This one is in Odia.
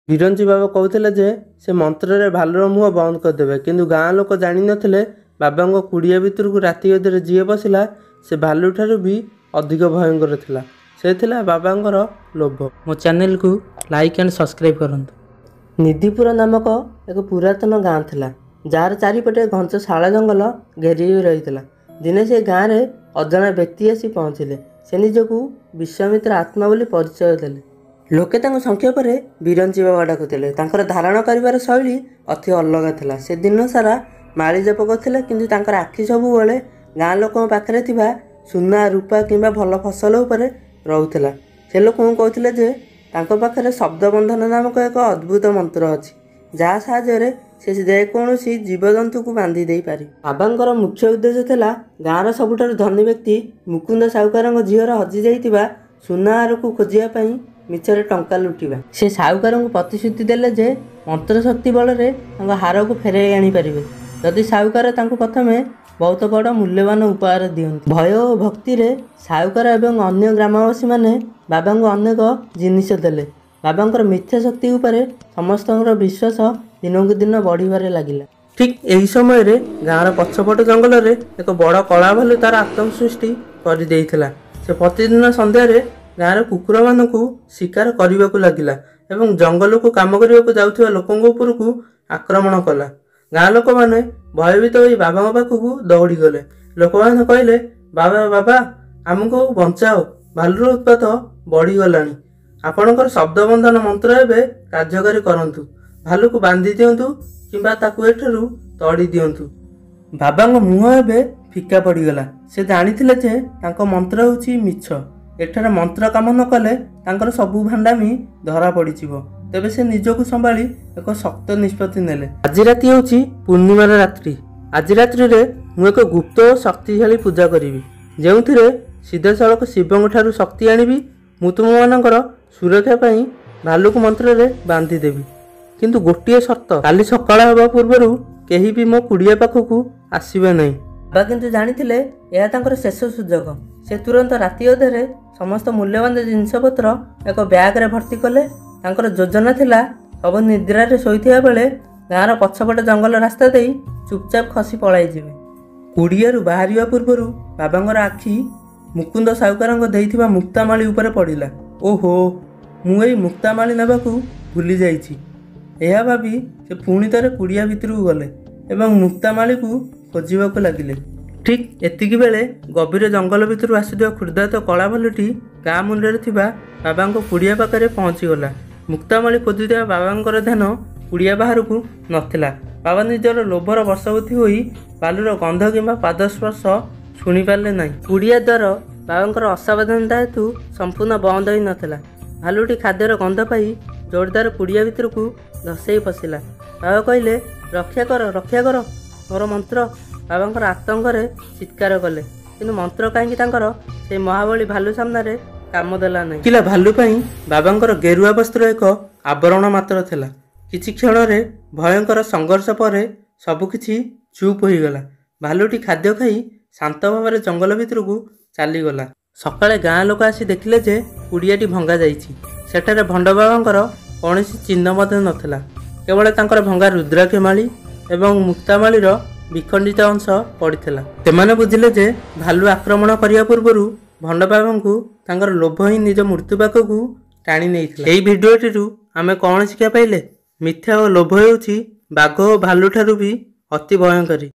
ବିରଞ୍ଚି ବାବା କହୁଥିଲେ ଯେ ସେ ମନ୍ତ୍ରରେ ଭାଲୁର ମୁହଁ ବନ୍ଦ କରିଦେବେ, କିନ୍ତୁ ଗାଁ ଲୋକ ଜାଣିନଥିଲେ ବାବାଙ୍କ କୁଡ଼ିଆ ଭିତରକୁ ରାତି ଅଧରେ ଯିଏ ପଶିଲା ସେ ଭାଲୁଠାରୁ ବି ଅଧିକ ଭୟଙ୍କର ଥିଲା। ସେ ଥିଲା ବାବାଙ୍କର ଲୋଭ। ମୋ ଚ୍ୟାନେଲକୁ ଲାଇକ୍ ଆଣ୍ଡ ସବସ୍କ୍ରାଇବ୍ କରନ୍ତୁ। ନିଧିପୁର ନାମକ ଏକ ପୁରାତନ ଗାଁ ଥିଲା, ଯାହାର ଚାରିପଟେ ଘଞ୍ଚ ଶାଳ ଜଙ୍ଗଲ ଘେରି ହୋଇ ରହିଥିଲା। ଦିନେ ସେ ଗାଁରେ ଅଜଣା ବ୍ୟକ୍ତି ଆସି ପହଞ୍ଚିଲେ। ସେ ନିଜକୁ ବିଶ୍ୱାମିତ୍ର ଆତ୍ମା ବୋଲି ପରିଚୟ ଦେଲେ। ଲୋକେ ତାଙ୍କୁ ସଂକ୍ଷେପରେ ବିରଞ୍ଚି ବାବା ଡାକୁଥିଲେ। ତାଙ୍କର ଧାରଣ କରିବାର ଶୈଳୀ ଅତି ଅଲଗା ଥିଲା। ସେ ଦିନ ସାରା ମାଳି ଜପ କରୁଥିଲେ, କିନ୍ତୁ ତାଙ୍କର ଆଖି ସବୁବେଳେ ଗାଁ ଲୋକଙ୍କ ପାଖରେ ଥିବା ସୁନା, ରୂପା କିମ୍ବା ଭଲ ଫସଲ ଉପରେ ରହୁଥିଲା। ସେ ଲୋକଙ୍କୁ କହୁଥିଲେ ଯେ ତାଙ୍କ ପାଖରେ ଶବ୍ଦବନ୍ଧନ ନାମକ ଏକ ଅଦ୍ଭୁତ ମନ୍ତ୍ର ଅଛି, ଯାହା ସାହାଯ୍ୟରେ ସେ ଯେକୌଣସି ଜୀବଜନ୍ତୁକୁ ବାନ୍ଧି ଦେଇପାରିବେ। ବାବାଙ୍କର ମୁଖ୍ୟ ଉଦ୍ଦେଶ୍ୟ ଥିଲା ଗାଁର ସବୁଠାରୁ ଧନୀ ବ୍ୟକ୍ତି ମୁକୁନ୍ଦ ସାହୁକାରଙ୍କ ଝିଅର ହଜିଯାଇଥିବା ସୁନା ହାରକୁ ଖୋଜିବା ପାଇଁ ମିଛରେ ଟଙ୍କା ଲୁଟିବା। ସେ ସାହୁକାରଙ୍କୁ ପ୍ରତିଶ୍ରୁତି ଦେଲେ ଯେ ମନ୍ତ୍ର ଶକ୍ତି ବଳରେ ତାଙ୍କ ହାରକୁ ଫେରାଇ ଆଣିପାରିବେ, ଯଦି ସାହୁକାର ତାଙ୍କୁ ପ୍ରଥମେ ବହୁତ ବଡ଼ ମୂଲ୍ୟବାନ ଉପହାର ଦିଅନ୍ତି। ଭୟ ଓ ଭକ୍ତିରେ ସାହୁକାର ଏବଂ ଅନ୍ୟ ଗ୍ରାମବାସୀମାନେ ବାବାଙ୍କୁ ଅନେକ ଜିନିଷ ଦେଲେ। ବାବାଙ୍କର ମିଥ୍ୟା ଶକ୍ତି ଉପରେ ସମସ୍ତଙ୍କର ବିଶ୍ୱାସ ଦିନକୁ ଦିନ ବଢ଼ିବାରେ ଲାଗିଲା। ଠିକ୍ ଏହି ସମୟରେ ଗାଁର ପଛପଟ ଜଙ୍ଗଲରେ ଏକ ବଡ଼ କଳା ଭାଲୁ ତାର ଆତଙ୍କ ସୃଷ୍ଟି କରିଦେଇଥିଲା। ସେ ପ୍ରତିଦିନ ସନ୍ଧ୍ୟାରେ ଗାଁର କୁକୁରମାନଙ୍କୁ ଶିକାର କରିବାକୁ ଲାଗିଲା ଏବଂ ଜଙ୍ଗଲକୁ କାମ କରିବାକୁ ଯାଉଥିବା ଲୋକଙ୍କ ଉପରକୁ ଆକ୍ରମଣ କଲା। ଗାଁ ଲୋକମାନେ ଭୟଭୀତ ହୋଇ ବାବାଙ୍କ ପାଖକୁ ଦୌଡ଼ିଗଲେ। ଲୋକମାନେ କହିଲେ, ବାବା ବାବା ଆମକୁ ବଞ୍ଚାଅ, ଭାଲୁର ଉତ୍ପାତ ବଢ଼ିଗଲାଣି। ଆପଣଙ୍କର ଶବ୍ଦବନ୍ଧନ ମନ୍ତ୍ର ଏବେ କାର୍ଯ୍ୟକାରୀ କରନ୍ତୁ। ଭାଲୁକୁ ବାନ୍ଧି ଦିଅନ୍ତୁ କିମ୍ବା ତାକୁ ଏଠାରୁ ତଡ଼ି ଦିଅନ୍ତୁ। ବାବାଙ୍କ ମୁହଁ ଏବେ ଫିକା ପଡ଼ିଗଲା। ସେ ଜାଣିଥିଲେ ଯେ ତାଙ୍କ ମନ୍ତ୍ର ହେଉଛି ମିଛ। ଏଠାରେ ମନ୍ତ୍ର କାମ ନ କଲେ ତାଙ୍କର ସବୁ ଭାଣ୍ଡାମି ଧରା ପଡ଼ିଯିବ। ତେବେ ସେ ନିଜକୁ ସମ୍ଭାଳି ଏକ ଶକ୍ତ ନିଷ୍ପତ୍ତି ନେଲେ। ଆଜି ରାତି ହେଉଛି ପୂର୍ଣ୍ଣିମାର ରାତ୍ରି। ଆଜି ରାତ୍ରିରେ ମୁଁ ଏକ ଗୁପ୍ତ ଓ ଶକ୍ତିଶାଳୀ ପୂଜା କରିବି, ଯେଉଁଥିରେ ସିଧାସଳଖ ଶିବଙ୍କ ଠାରୁ ଶକ୍ତି ଆଣିବି। ମୁଁ ତୁମମାନଙ୍କର ସୁରକ୍ଷା ପାଇଁ ଭାଲୁକୁ ମନ୍ତ୍ରରେ ବାନ୍ଧିଦେବି, କିନ୍ତୁ ଗୋଟିଏ ସର୍ତ୍ତ, କାଲି ସକାଳ ହେବା ପୂର୍ବରୁ କେହି ବି ମୋ କୁଡ଼ିଆ ପାଖକୁ ଆସିବେ ନାହିଁ। ବାବା କିନ୍ତୁ ଜାଣିଥିଲେ ଏହା ତାଙ୍କର ଶେଷ ସୁଯୋଗ। ସେ ତୁରନ୍ତ ରାତି ଅଧରେ ସମସ୍ତ ମୂଲ୍ୟବାନ ଜିନିଷପତ୍ର ଏକ ବ୍ୟାଗରେ ଭର୍ତ୍ତି କଲେ। ତାଙ୍କର ଯୋଜନା ଥିଲା ସବୁ ନିଦ୍ରାରେ ଶୋଇଥିବା ବେଳେ ଗାଁର ପଛପଟ ଜଙ୍ଗଲ ରାସ୍ତା ଦେଇ ଚୁପଚାପ ଖସି ପଳାଇଯିବେ। କୁଡ଼ିଆରୁ ବାହାରିବା ପୂର୍ବରୁ ବାବାଙ୍କର ଆଖି ମୁକୁନ୍ଦ ସାହୁକାରଙ୍କ ଦେଇଥିବା ମୁକ୍ତାମାଳି ଉପରେ ପଡ଼ିଲା। ଓହୋ, ମୁଁ ଏଇ ମୁକ୍ତାମାଳି ନେବାକୁ ଭୁଲି ଯାଇଛି। ଏହା ଭାବି ସେ ପୁଣି ଥରେ କୁଡ଼ିଆ ଭିତରକୁ ଗଲେ ଏବଂ ମୁକ୍ତାମାଳିକୁ ଖୋଜିବାକୁ ଲାଗିଲେ। ଠିକ୍ ଏତିକି ବେଳେ ଗଭୀର ଜଙ୍ଗଲ ଭିତରୁ ଆସୁଥିବା କ୍ଷୁଧାର୍ତ କଳା ଭାଲୁଟି ଗାଁ ମୁଣ୍ଡରେ ଥିବା ବାବାଙ୍କ କୁଡ଼ିଆ ପାଖରେ ପହଞ୍ଚିଗଲା। ମୁକ୍ତାମାଳି ଖୋଜୁଥିବା ବାବାଙ୍କର ଧ୍ୟାନ କୁଡ଼ିଆ ବାହାରକୁ ନଥିଲା। ବାବା ନିଜର ଲୋଭର ବଶବର୍ତ୍ତୀ ହୋଇ ଭାଲୁର ଗନ୍ଧ କିମ୍ବା ପାଦ ସ୍ପର୍ଶ ଶୁଣିପାରିଲେ ନାହିଁ। କୁଡ଼ିଆ ଦ୍ୱାର ବାବାଙ୍କର ଅସାବଧାନତା ହେତୁ ସମ୍ପୂର୍ଣ୍ଣ ବନ୍ଦ ହୋଇନଥିଲା। ଭାଲୁଟି ଖାଦ୍ୟର ଗନ୍ଧ ପାଇ ଜୋରଦାର କୁଡ଼ିଆ ଭିତରକୁ ଧସେଇ ପଶିଲା। ବାବା କହିଲେ, ରକ୍ଷା କର, ରକ୍ଷା କର ମୋର ମନ୍ତ୍ର। ବାବାଙ୍କର ଆତଙ୍କରେ ଚିତ୍କାର କଲେ, କିନ୍ତୁ ମନ୍ତ୍ର କାହିଁକି ତାଙ୍କର ସେହି ମହାବଳୀ ଭାଲୁ ସାମ୍ନାରେ କାମ ଦେଲା ନାହିଁ। କିଲା ଭାଲୁ ପାଇଁ ବାବାଙ୍କର ଗେରୁଆ ବସ୍ତ୍ର ଏକ ଆବରଣ ମାତ୍ର ଥିଲା। କିଛି କ୍ଷଣରେ ଭୟଙ୍କର ସଂଘର୍ଷ ପରେ ସବୁକିଛି ଚୁପ୍ ହୋଇଗଲା। ଭାଲୁଟି ଖାଦ୍ୟ ଖାଇ ଶାନ୍ତ ଭାବରେ ଜଙ୍ଗଲ ଭିତରକୁ ଚାଲିଗଲା। ସକାଳେ ଗାଁ ଲୋକ ଆସି ଦେଖିଲେ ଯେ କୁଡ଼ିଆଟି ଭଙ୍ଗା ଯାଇଛି। ସେଠାରେ ଭଣ୍ଡ ବାବାଙ୍କର କୌଣସି ଚିହ୍ନ ମଧ୍ୟ ନଥିଲା, କେବଳ ତାଙ୍କର ଭଙ୍ଗା ରୁଦ୍ରାକ୍ଷ ମାଳି ଏବଂ ମୁକ୍ତାମାଳିର ବିଖଣ୍ଡିତ ଅଂଶ ପଡ଼ିଥିଲା। ସେମାନେ ବୁଝିଲେ ଯେ ଭାଲୁ ଆକ୍ରମଣ କରିବା ପୂର୍ବରୁ ଭଣ୍ଡ ବାବାଙ୍କୁ ତାଙ୍କର ଲୋଭ ହିଁ ନିଜ ମୃତ୍ୟୁ ପାଖକୁ ଟାଣି ନେଇଥିଲା। ଏହି ଭିଡ଼ିଓଟିରୁ ଆମେ କ'ଣ ଶିକ୍ଷା ପାଇଲେ? ମିଥ୍ୟା ଓ ଲୋଭ ହେଉଛି ବାଘ ଓ ଭାଲୁ ଠାରୁ ବି ଅତି ଭୟଙ୍କରୀ।